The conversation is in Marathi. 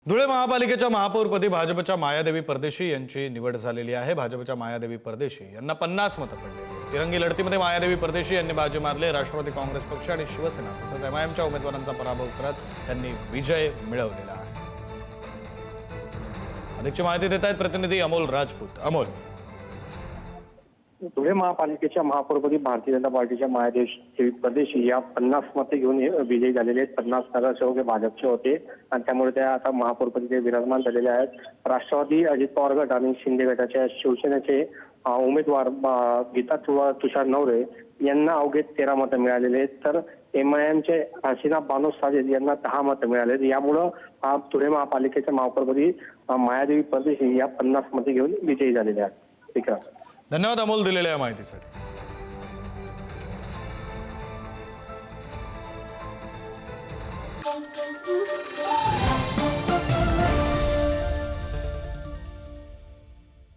धुळे महापालिकेच्या महापौरपदी भाजपच्या मायादेवी परदेशी यांची निवड झालेली आहे। भाजपच्या मायादेवी परदेशी यांना 50 मतं पडली। तिरंगी लढतीमध्ये मायादेवी परदेशी यांनी बाजी मारले। राष्ट्रवादी काँग्रेस पक्ष आणि शिवसेना तसंच एमआयएमच्या उमेदवारांचा पराभव करत त्यांनी विजय मिळवलेला आहे। अधिकची माहिती देत आहेत प्रतिनिधी अमोल राजपूत। अमोल, धुळे महापालिकेच्या महापौरपदी भारतीय जनता पार्टीच्या मायादेवी परदेशी या 50 मते घेऊन विजयी झालेले आहेत। 50 नगरसेवक हे भाजपचे होते आणि त्यामुळे त्या आता महापौरपदी ते विराजमान झालेले आहेत। राष्ट्रवादी अजित पवार गट आणि शिंदे गटाच्या शिवसेनेचे उमेदवार गीता तुषार नवरे यांना अवघे 13 मतं मिळालेले आहेत, तर एमआयएमचे हसीना बानो साजिद यांना 10 मतं मिळाले। यामुळे धुळे महापालिकेच्या महापौरपदी मायादेवी परदेशी या 50 मते घेऊन विजयी झालेले आहेत। धन्यवाद अमोल दिलेल्या माहितीसाठी।